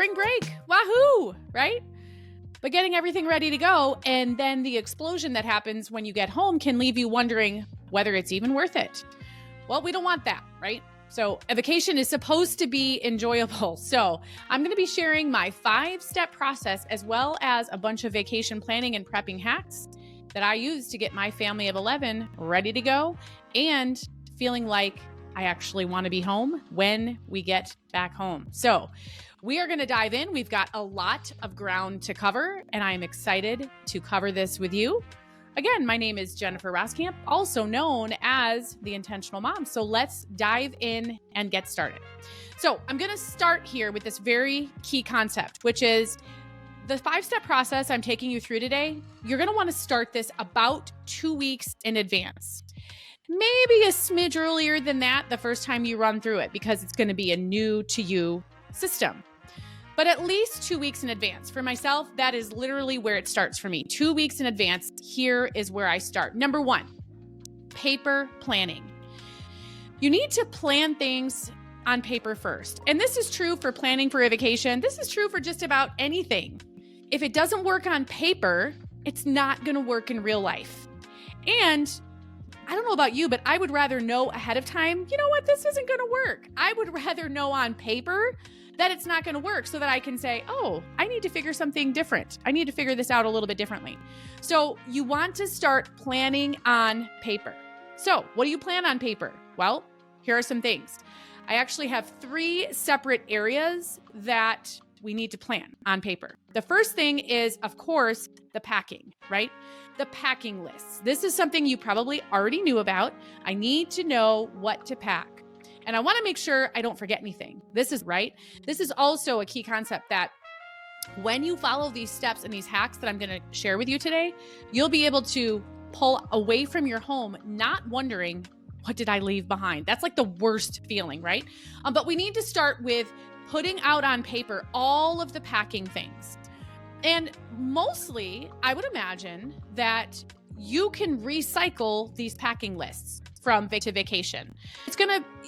spring break. Wahoo, right? But getting everything ready to go and then the explosion that happens when you get home can leave you wondering whether it's even worth it. Well, we don't want that, right? So a vacation is supposed to be enjoyable. So I'm going to be sharing my 5-step process as well as a bunch of vacation planning and prepping hacks that I use to get my family of 11 ready to go and feeling like I actually want to be home when we get back home. So we are going to dive in. We've got a lot of ground to cover, and I am excited to cover this with you. Again, my name is Jennifer Roskamp, also known as The Intentional Mom. So let's dive in and get started. So I'm going to start here with this very key concept, which is the 5-step process I'm taking you through today. You're going to want to start this about 2 weeks in advance. Maybe a smidge earlier than that the first time you run through it, because it's going to be a new to you system. But at least 2 weeks in advance. For myself, that is literally where it starts for me. 2 weeks in advance, here is where I start. Number 1, paper planning. You need to plan things on paper first. And this is true for planning for a vacation. This is true for just about anything. If it doesn't work on paper, it's not going to work in real life. And I don't know about you, but I would rather know ahead of time, you know what, this isn't going to work. I would rather know on paper that it's not going to work so that I can say, oh, I need to figure something different. I need to figure this out a little bit differently. So you want to start planning on paper. So what do you plan on paper? Well, here are some things. I actually have 3 separate areas that we need to plan on paper. The first thing is, of course, the packing, right? The packing lists. This is something you probably already knew about. I need to know what to pack. And I want to make sure I don't forget anything. This is also a key concept that when you follow these steps and these hacks that I'm going to share with you today, you'll be able to pull away from your home, not wondering, what did I leave behind? That's like the worst feeling, right? But we need to start with putting out on paper all of the packing things. And mostly, I would imagine that you can recycle these packing lists from to vacation.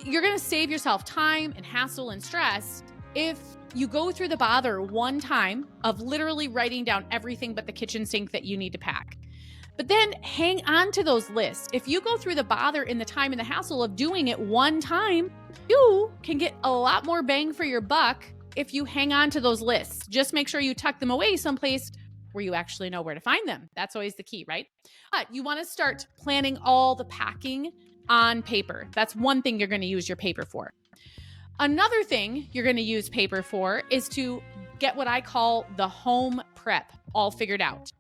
You're gonna save yourself time and hassle and stress if you go through the bother one time of literally writing down everything but the kitchen sink that you need to pack. But then hang on to those lists. If you go through the bother and the time and the hassle of doing it one time, you can get a lot more bang for your buck if you hang on to those lists. Just make sure you tuck them away someplace where you actually know where to find them. That's always the key, right? But you want to start planning all the packing on paper. That's one thing you're going to use your paper for. Another thing you're going to use paper for is to get what I call the home prep all figured out.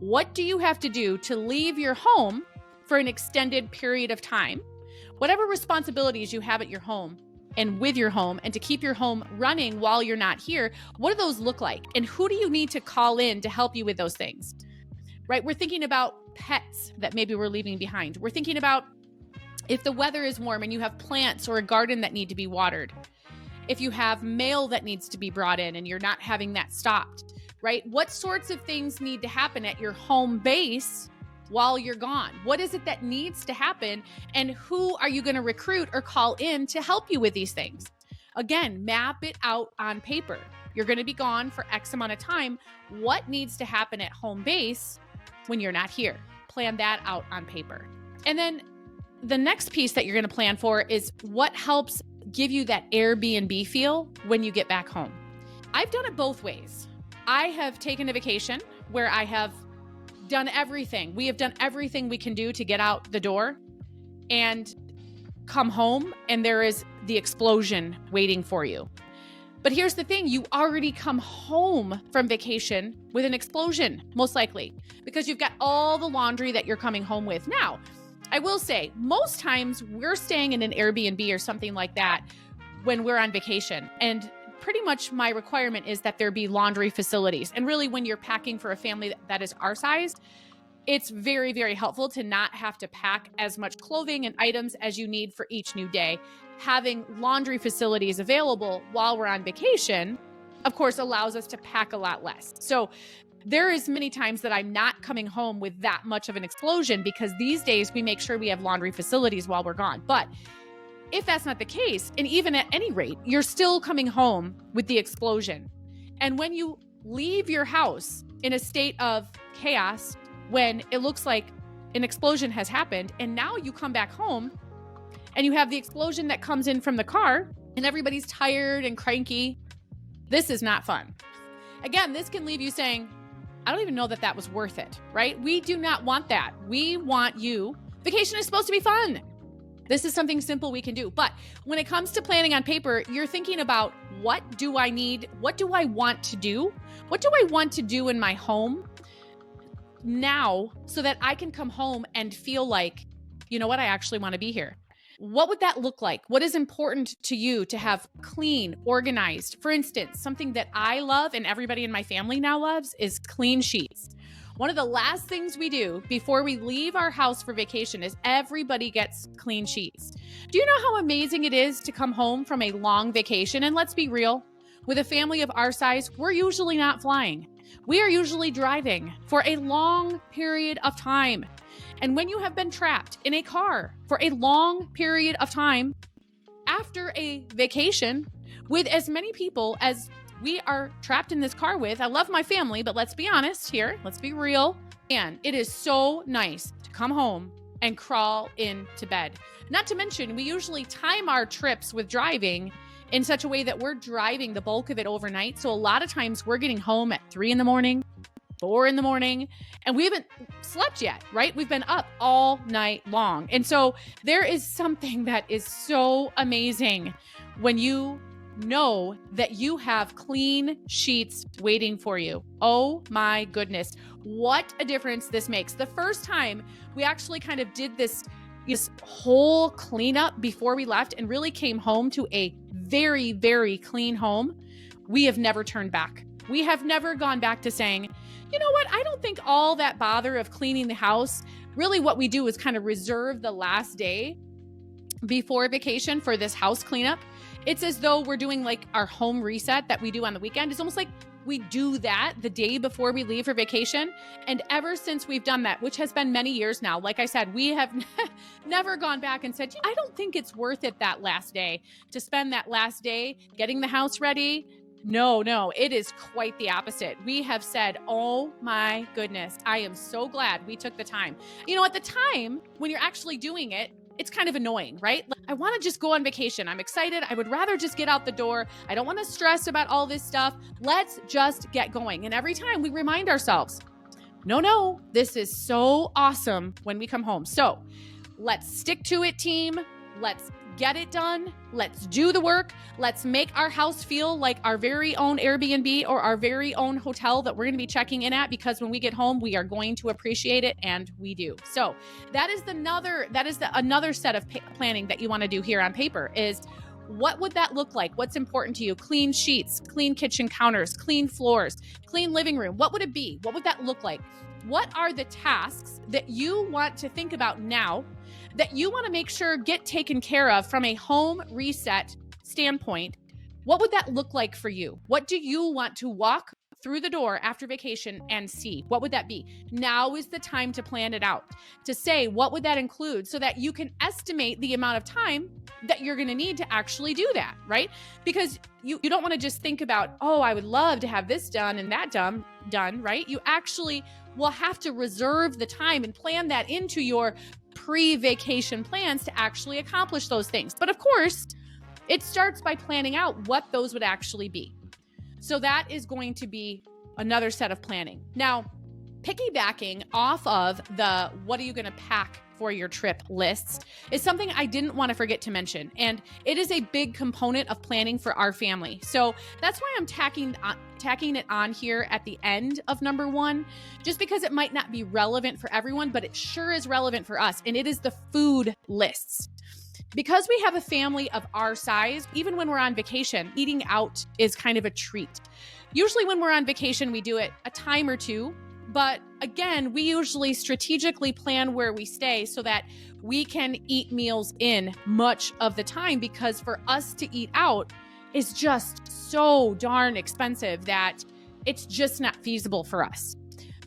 What do you have to do to leave your home for an extended period of time? Whatever responsibilities you have at your home and with your home, and to keep your home running while you're not here, what do those look like? And who do you need to call in to help you with those things? Right? We're thinking about pets that maybe we're leaving behind. We're thinking about if the weather is warm and you have plants or a garden that need to be watered. If you have mail that needs to be brought in and you're not having that stopped, right? What sorts of things need to happen at your home base while you're gone? What is it that needs to happen? And who are you going to recruit or call in to help you with these things? Again, map it out on paper. You're going to be gone for X amount of time. What needs to happen at home base when you're not here? Plan that out on paper. And then the next piece that you're going to plan for is what helps give you that Airbnb feel when you get back home. I've done it both ways. I have taken a vacation where I have done everything. We have done everything we can do to get out the door and come home, and there is the explosion waiting for you. But here's the thing, you already come home from vacation with an explosion, most likely, because you've got all the laundry that you're coming home with. Now, I will say, most times we're staying in an Airbnb or something like that when we're on vacation. And pretty much my requirement is that there be laundry facilities. And really, when you're packing for a family that is our size, it's very, very helpful to not have to pack as much clothing and items as you need for each new day. Having laundry facilities available while we're on vacation, of course, allows us to pack a lot less. So there is many times that I'm not coming home with that much of an explosion, because these days we make sure we have laundry facilities while we're gone. But if that's not the case, and even at any rate, you're still coming home with the explosion. And when you leave your house in a state of chaos, when it looks like an explosion has happened, and now you come back home and you have the explosion that comes in from the car and everybody's tired and cranky, this is not fun. Again, this can leave you saying, I don't even know that that was worth it, right? We do not want that. We want you. Vacation is supposed to be fun. This is something simple we can do. But when it comes to planning on paper, you're thinking about, what do I need? What do I want to do? What do I want to do in my home now so that I can come home and feel like, you know what, I actually want to be here? What would that look like? What is important to you to have clean, organized? For instance, something that I love and everybody in my family now loves is clean sheets. One of the last things we do before we leave our house for vacation is everybody gets clean sheets. Do you know how amazing it is to come home from a long vacation? And let's be real, with a family of our size, we're usually not flying. We are usually driving for a long period of time. And when you have been trapped in a car for a long period of time after a vacation with as many people as we are trapped in this car with, I love my family, but let's be honest here. Let's be real. And it is so nice to come home and crawl into bed. Not to mention, we usually time our trips with driving in such a way that we're driving the bulk of it overnight. So a lot of times we're getting home at 3 a.m, 4 a.m, and we haven't slept yet, right? We've been up all night long. And so there is something that is so amazing when you know that you have clean sheets waiting for you. Oh my goodness. What a difference this makes. The first time we actually kind of did this whole cleanup before we left and really came home to a very, very clean home, we have never turned back. We have never gone back to saying, you know what? I don't think all that bother of cleaning the house. Really what we do is kind of reserve the last day before vacation for this house cleanup. It's as though we're doing like our home reset that we do on the weekend. It's almost like we do that the day before we leave for vacation. And ever since we've done that, which has been many years now, like I said, we have never gone back and said, I don't think it's worth it that last day to spend that last day getting the house ready. No, it is quite the opposite. We have said, oh my goodness, I am so glad we took the time. You know, at the time when you're actually doing it, it's kind of annoying, right? I want to just go on vacation. I'm excited. I would rather just get out the door. I don't want to stress about all this stuff. Let's just get going. And every time we remind ourselves, no, this is so awesome when we come home. So let's stick to it, team. Let's get it done. Let's do the work. Let's make our house feel like our very own Airbnb or our very own hotel that we're going to be checking in at, because when we get home, we are going to appreciate it, and we do. So that is another set of planning that you want to do here on paper is, what would that look like? What's important to you? Clean sheets, clean kitchen counters, clean floors, clean living room. What would it be? What would that look like? What are the tasks that you want to think about now that you want to make sure get taken care of from a home reset standpoint? What would that look like for you? What do you want to walk through the door after vacation and see? What would that be? Now is the time to plan it out, to say, what would that include, so that you can estimate the amount of time that you're going to need to actually do that, right? Because you don't want to just think about, oh, I would love to have this done and that done, right? You actually will have to reserve the time and plan that into your pre-vacation plans to actually accomplish those things. But of course, it starts by planning out what those would actually be. So that is going to be another set of planning. Now, piggybacking off of the what are you going to pack for your trip lists is something I didn't want to forget to mention. And it is a big component of planning for our family. So that's why I'm tacking it on here at the end of number 1, just because it might not be relevant for everyone, but it sure is relevant for us. And it is the food lists. Because we have a family of our size, even when we're on vacation, eating out is kind of a treat. Usually when we're on vacation, we do it a time or two. But again, we usually strategically plan where we stay so that we can eat meals in much of the time, because for us to eat out is just so darn expensive that it's just not feasible for us.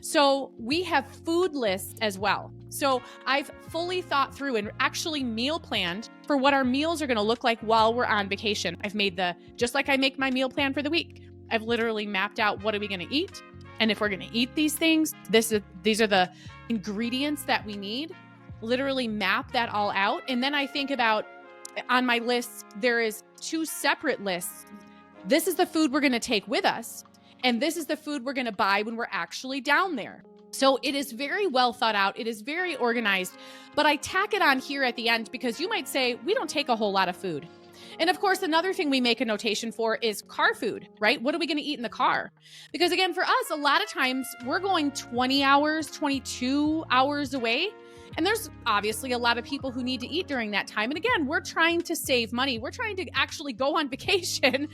So we have food lists as well. So I've fully thought through and actually meal planned for what our meals are going to look like while we're on vacation. I've made just like I make my meal plan for the week, I've literally mapped out what are we going to eat. And if we're going to eat these things, these are the ingredients that we need. Literally map that all out. And then I think about, on my list, there is 2 separate lists. This is the food we're going to take with us, and this is the food we're going to buy when we're actually down there. So it is very well thought out. It is very organized, but I tack it on here at the end because you might say, we don't take a whole lot of food. And of course, another thing we make a notation for is car food, right? What are we going to eat in the car? Because again, for us, a lot of times we're going 20 hours, 22 hours away. And there's obviously a lot of people who need to eat during that time. And again, we're trying to save money. We're trying to actually go on vacation.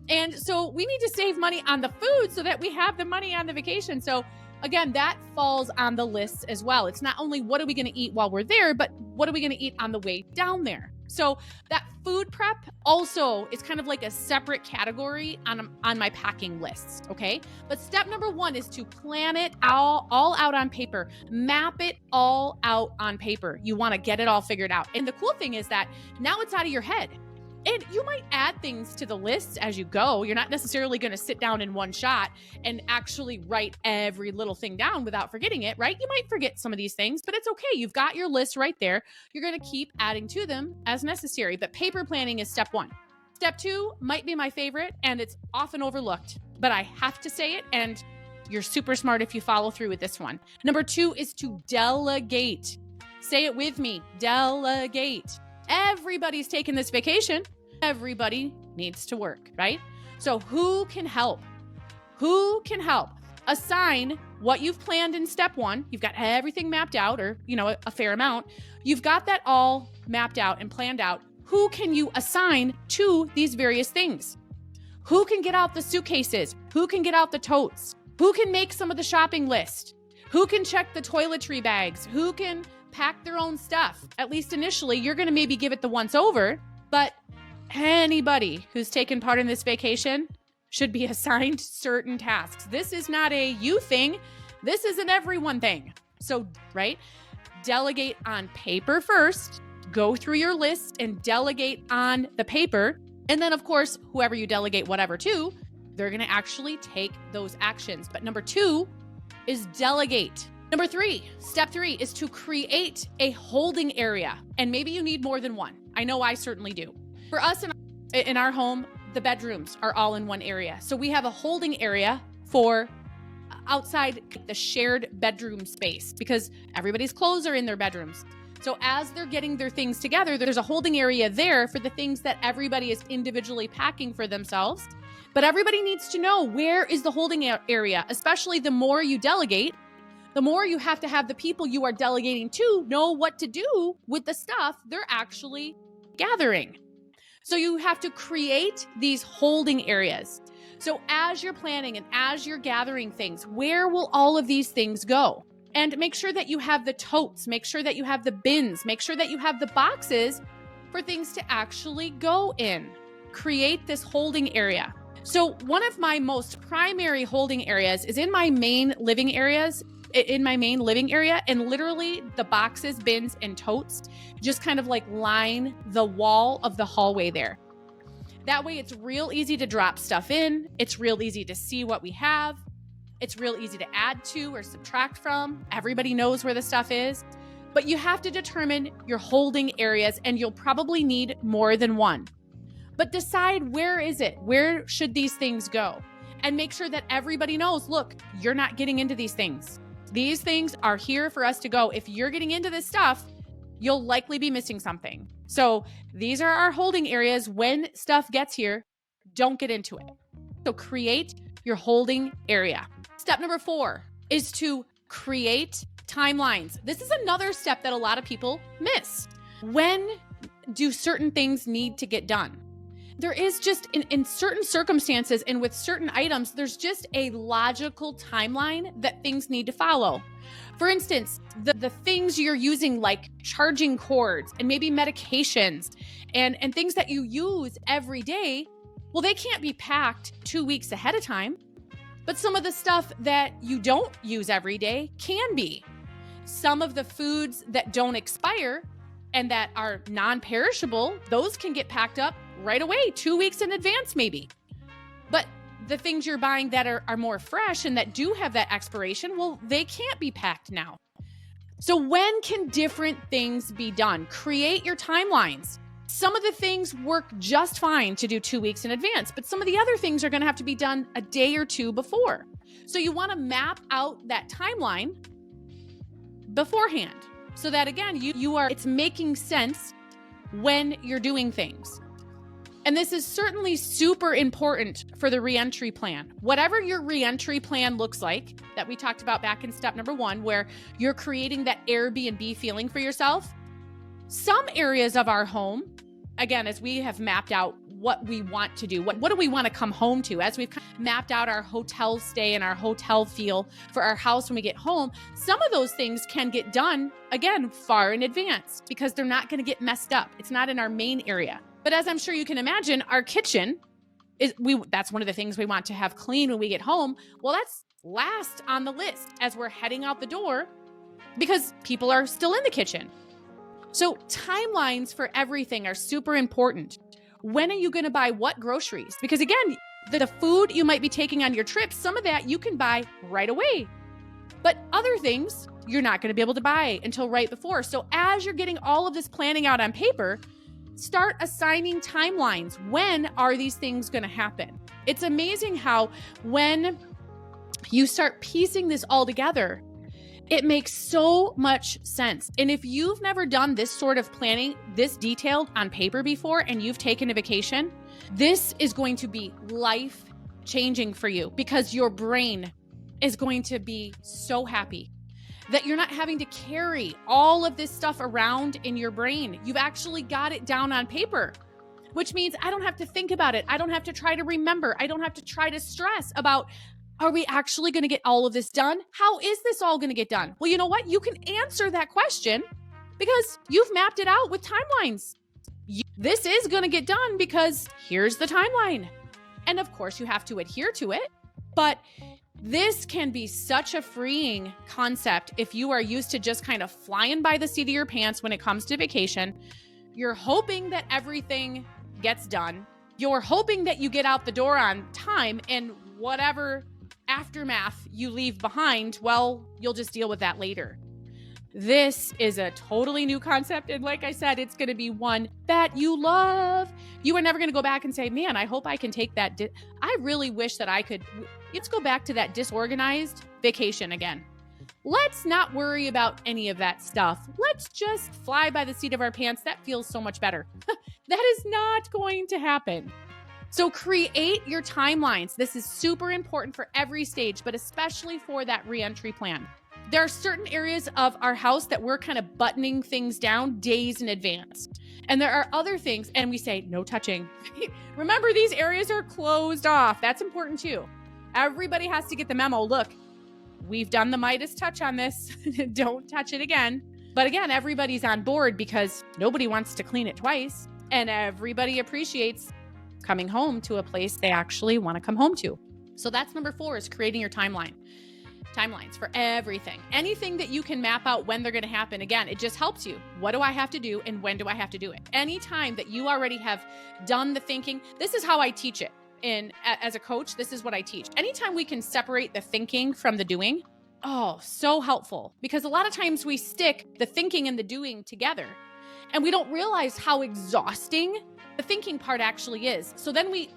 And so we need to save money on the food so that we have the money on the vacation. So again, that falls on the list as well. It's not only what are we going to eat while we're there, but what are we going to eat on the way down there? So that food prep also is kind of like a separate category on my packing lists, okay? But step number 1 is to plan it all out on paper. Map it all out on paper. You want to get it all figured out. And the cool thing is that now it's out of your head. And you might add things to the list as you go. You're not necessarily going to sit down in one shot and actually write every little thing down without forgetting it, right? You might forget some of these things, but it's okay. You've got your list right there. You're going to keep adding to them as necessary. But paper planning is step 1. Step 2 might be my favorite, and it's often overlooked, but I have to say it, and you're super smart if you follow through with this one. Number 2 is to delegate. Say it with me, delegate. Everybody's taking this vacation. Everybody needs to work, right? So who can help? Who can help? Assign what you've planned in step 1. You've got everything mapped out, or, a fair amount. You've got that all mapped out and planned out. Who can you assign to these various things? Who can get out the suitcases? Who can get out the totes? Who can make some of the shopping list? Who can check the toiletry bags? Who can pack their own stuff? At least initially, you're going to maybe give it the once over, but anybody who's taken part in this vacation should be assigned certain tasks. This is not a you thing. This is an everyone thing. So, right? Delegate on paper first. Go through your list and delegate on the paper. And then, of course, whoever you delegate whatever to, they're going to actually take those actions. But number 2 is delegate. Number 3, step 3 is to create a holding area. And maybe you need more than one. I know I certainly do. For us in our home, the bedrooms are all in one area. So we have a holding area for outside the shared bedroom space because everybody's clothes are in their bedrooms. So as they're getting their things together, there's a holding area there for the things that everybody is individually packing for themselves. But everybody needs to know, where is the holding area, especially the more you delegate. The more you have to have the people you are delegating to know what to do with the stuff they're actually gathering. So you have to create these holding areas. So as you're planning and as you're gathering things, where will all of these things go? And make sure that you have the totes, make sure that you have the bins, make sure that you have the boxes for things to actually go in. Create this holding area. So one of my most primary holding areas is in my main living area, and literally the boxes, bins, and totes just kind of like line the wall of the hallway there. That way it's real easy to drop stuff in. It's real easy to see what we have. It's real easy to add to or subtract from. Everybody knows where the stuff is. But you have to determine your holding areas, and you'll probably need more than one. But decide, where is it? Where should these things go? And make sure that everybody knows, look, you're not getting into these things. These things are here for us to go. If you're getting into this stuff, you'll likely be missing something. So these are our holding areas. When stuff gets here, don't get into it. So create your holding area. Step number 4 is to create timelines. This is another step that a lot of people miss. When do certain things need to get done? There is just, in certain circumstances and with certain items, there's just a logical timeline that things need to follow. For instance, the things you're using, like charging cords and maybe medications and things that you use every day, well, they can't be packed 2 weeks ahead of time. But some of the stuff that you don't use every day can be. Some of the foods that don't expire and that are non-perishable, those can get packed up right away, 2 weeks in advance maybe. But the things you're buying that are more fresh and that do have that expiration, well, they can't be packed now. So when can different things be done? Create your timelines. Some of the things work just fine to do 2 weeks in advance, but some of the other things are going to have to be done a day or two before. So you want to map out that timeline beforehand so that, again, it's making sense when you're doing things. And this is certainly super important for the reentry plan. Whatever your reentry plan looks like, that we talked about back in step number 1, where you're creating that Airbnb feeling for yourself. Some areas of our home, again, as we have mapped out what we want to do, what do we want to come home to, as we've mapped out our hotel stay and our hotel feel for our house when we get home, some of those things can get done, again, far in advance because they're not going to get messed up. It's not in our main area. But as I'm sure you can imagine, our kitchen that's one of the things we want to have clean when we get home. Well, that's last on the list as we're heading out the door because people are still in the kitchen. So timelines for everything are super important. When are you going to buy what groceries? Because again, the food you might be taking on your trip, some of that you can buy right away. But other things you're not going to be able to buy until right before. So as you're getting all of this planning out on paper, start assigning timelines. When are these things going to happen? It's amazing how when you start piecing this all together, it makes so much sense. And if you've never done this sort of planning, this detailed on paper before, and you've taken a vacation, this is going to be life-changing for you because your brain is going to be so happy that you're not having to carry all of this stuff around in your brain. You've actually got it down on paper, which means I don't have to think about it. I don't have to try to remember. I don't have to try to stress about, are we actually going to get all of this done? How is this all going to get done? Well, you know what? You can answer that question because you've mapped it out with timelines. This is going to get done because here's the timeline. And of course, you have to adhere to it, but this can be such a freeing concept if you are used to just kind of flying by the seat of your pants when it comes to vacation. You're hoping that everything gets done. You're hoping that you get out the door on time, and whatever aftermath you leave behind, well, you'll just deal with that later. This is a totally new concept. And like I said, it's going to be one that you love. You are never going to go back and say, man, I hope I can take that. I really wish that I could. Let's go back to that disorganized vacation again. Let's not worry about any of that stuff. Let's just fly by the seat of our pants. That feels so much better. That is not going to happen. So create your timelines. This is super important for every stage, but especially for that reentry plan. There are certain areas of our house that we're kind of buttoning things down days in advance. And there are other things, and we say, no touching. Remember, these areas are closed off. That's important too. Everybody has to get the memo. Look, we've done the Midas touch on this. Don't touch it again. But again, everybody's on board because nobody wants to clean it twice. And everybody appreciates coming home to a place they actually want to come home to. So that's number 4, is creating your timelines for everything. Anything that you can map out when they're going to happen. Again, it just helps you. What do I have to do and when do I have to do it? Anytime that you already have done the thinking, this is how I teach it. As a coach, this is what I teach. Anytime we can separate the thinking from the doing, oh, so helpful. Because a lot of times we stick the thinking and the doing together and we don't realize how exhausting the thinking part actually is. So then we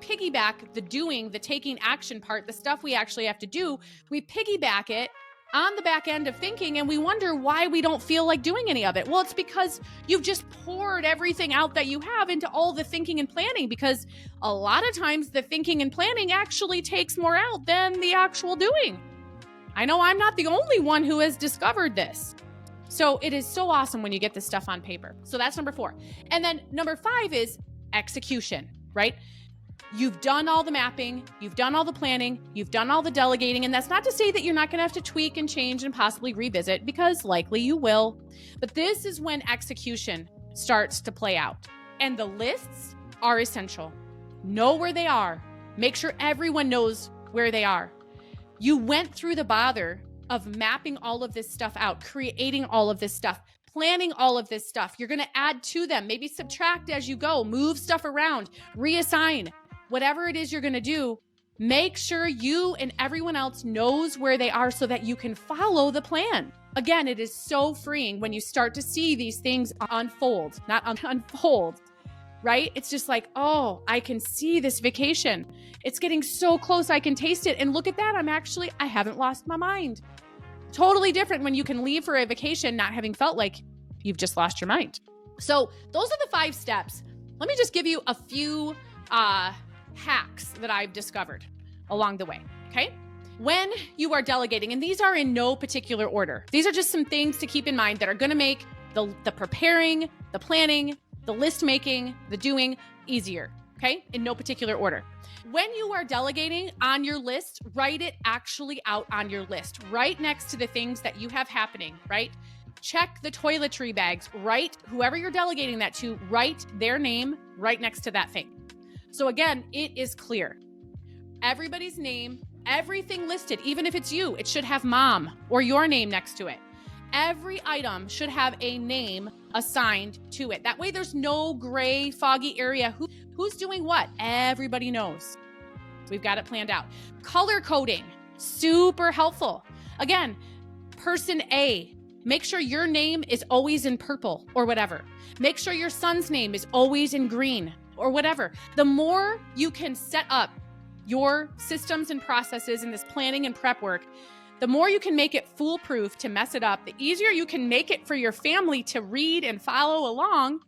piggyback the doing, the taking action part, the stuff we actually have to do, we piggyback it on the back end of thinking, and we wonder why we don't feel like doing any of it. Well, it's because you've just poured everything out that you have into all the thinking and planning, because a lot of times the thinking and planning actually takes more out than the actual doing. I know I'm not the only one who has discovered this. So it is so awesome when you get this stuff on paper. So that's number 4. And then number 5 is execution, right? You've done all the mapping, you've done all the planning, you've done all the delegating. And that's not to say that you're not going to have to tweak and change and possibly revisit, because likely you will. But this is when execution starts to play out. And the lists are essential. Know where they are. Make sure everyone knows where they are. You went through the bother of mapping all of this stuff out, creating all of this stuff, planning all of this stuff. You're going to add to them, maybe subtract as you go, move stuff around, reassign, whatever it is you're going to do. Make sure you and everyone else knows where they are so that you can follow the plan. Again, it is so freeing when you start to see these things unfold, not unfold, right? It's just like, oh, I can see this vacation. It's getting so close. I can taste it. And look at that. I haven't lost my mind. Totally different when you can leave for a vacation not having felt like you've just lost your mind. So those are the 5 steps. Let me just give you a few hacks that I've discovered along the way, okay? When you are delegating, and these are in no particular order, these are just some things to keep in mind that are going to make the preparing, the planning, the list making, the doing easier, okay? In no particular order. When you are delegating on your list, write it actually out on your list, right next to the things that you have happening, right? Check the toiletry bags, write whoever you're delegating that to, write their name right next to that thing. So again, it is clear. Everybody's name, everything listed, even if it's you, it should have mom or your name next to it. Every item should have a name assigned to it. That way there's no gray, foggy area. Who's doing what? Everybody knows. We've got it planned out. Color coding, super helpful. Again, person A, make sure your name is always in purple or whatever. Make sure your son's name is always in green or whatever. The more you can set up your systems and processes in this planning and prep work, the more you can make it foolproof to mess it up, the easier you can make it for your family to read and follow along,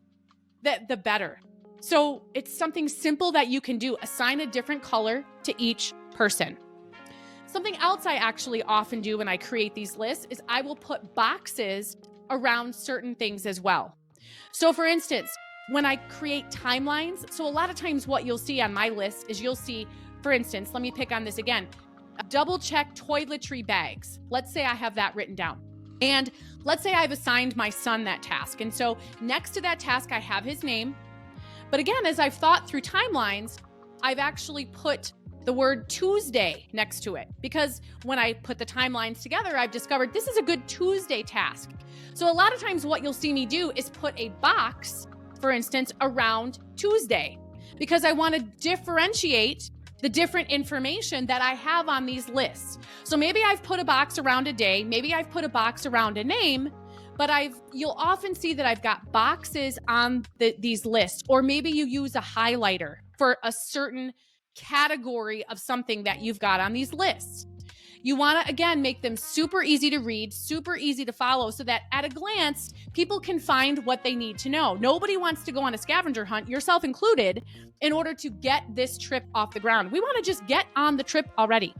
the better. So it's something simple that you can do. Assign a different color to each person. Something else I actually often do when I create these lists is I will put boxes around certain things as well. So for instance, when I create timelines, so a lot of times what you'll see on my list is you'll see, for instance, let me pick on this again, double check toiletry bags. Let's say I have that written down. And let's say I've assigned my son that task. And so next to that task, I have his name. But again, as I've thought through timelines, I've actually put the word Tuesday next to it, because when I put the timelines together, I've discovered this is a good Tuesday task. So a lot of times what you'll see me do is put a box, for instance, around Tuesday, because I want to differentiate the different information that I have on these lists. So maybe I've put a box around a day, maybe I've put a box around a name, but you'll often see that I've got boxes on these lists, or maybe you use a highlighter for a certain category of something that you've got on these lists. You want to, again, make them super easy to read, super easy to follow, so that at a glance, people can find what they need to know. Nobody wants to go on a scavenger hunt, yourself included, in order to get this trip off the ground. We want to just get on the trip already.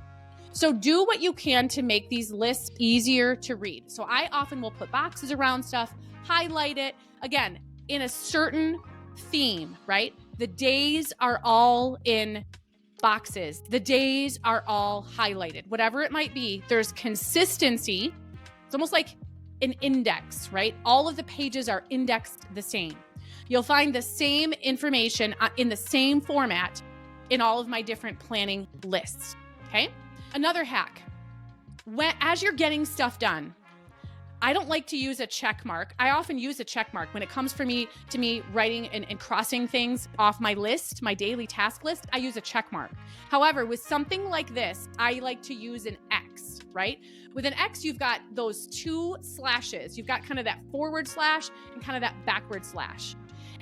So do what you can to make these lists easier to read. So I often will put boxes around stuff, highlight it, again, in a certain theme, right? The days are all in boxes. The days are all highlighted. Whatever it might be, there's consistency. It's almost like an index, right? All of the pages are indexed the same. You'll find the same information in the same format in all of my different planning lists, okay? Another hack, as you're getting stuff done, I don't like to use a check mark. I often use a check mark when it comes to me writing and crossing things off my list, my daily task list. I use a check mark. However, with something like this, I like to use an X, right? With an X, you've got those 2 slashes. You've got kind of that forward slash and kind of that backward slash.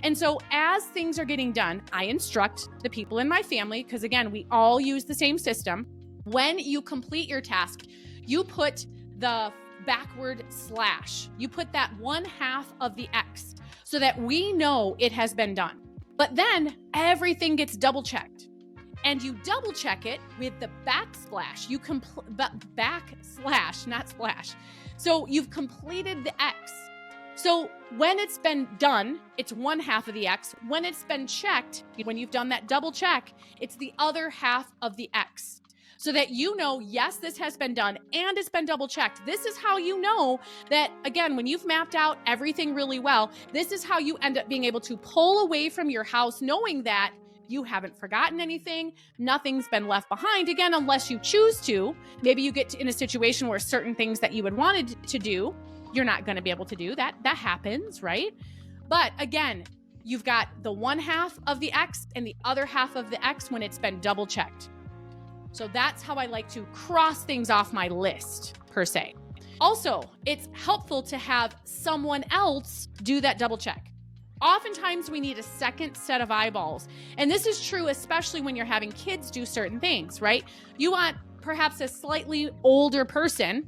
And so as things are getting done, I instruct the people in my family, because again, we all use the same system. When you complete your task, you put the backward slash. You put that 1/2 of the X so that we know it has been done. But then everything gets double checked, and you double check it with the backslash. Backslash, not splash. So you've completed the X. So when it's been done, it's 1/2 of the X. When it's been checked, when you've done that double check, it's the other half of the X. So that you know, yes, this has been done and it's been double checked. This is how you know that, again, when you've mapped out everything really well, this is how you end up being able to pull away from your house knowing that you haven't forgotten anything, nothing's been left behind, again, unless you choose to. Maybe you get in a situation where certain things that you had wanted to do, you're not going to be able to do that. That happens, right? But again, you've got the 1/2 of the X and the other half of the X when it's been double checked. So that's how I like to cross things off my list, per se. Also, it's helpful to have someone else do that double check. Oftentimes we need a second set of eyeballs. And this is true, especially when you're having kids do certain things, right? You want perhaps a slightly older person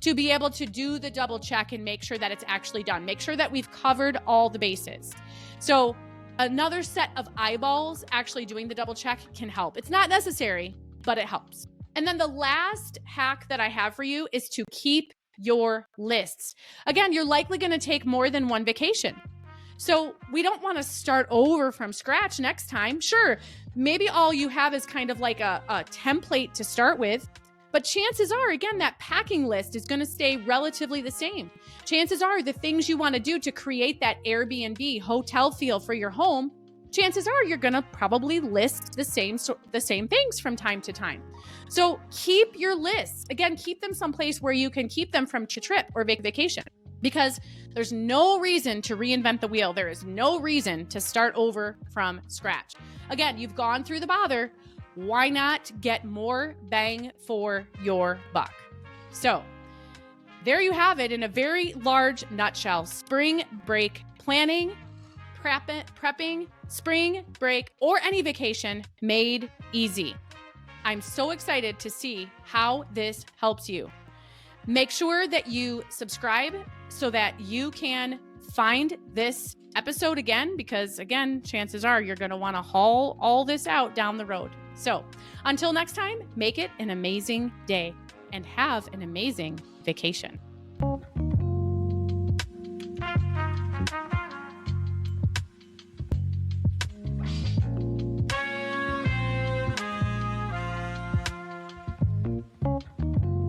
to be able to do the double check and make sure that it's actually done. Make sure that we've covered all the bases. So another set of eyeballs actually doing the double check can help. It's not necessary, but it helps. And then the last hack that I have for you is to keep your lists. Again, you're likely going to take more than one vacation. So we don't want to start over from scratch next time. Sure, maybe all you have is kind of like a template to start with, but chances are, again, that packing list is going to stay relatively the same. Chances are the things you want to do to create that Airbnb hotel feel for your home, chances are you're going to probably list the same things from time to time. So keep your lists. Again, keep them someplace where you can keep them from trip or vacation, because there's no reason to reinvent the wheel. There is no reason to start over from scratch. Again, you've gone through the bother. Why not get more bang for your buck? So there you have it in a very large nutshell. Spring break planning, prepping, spring break, or any vacation made easy. I'm so excited to see how this helps you. Make sure that you subscribe so that you can find this episode again, because again, chances are you're going to want to haul all this out down the road. So until next time, make it an amazing day and have an amazing vacation.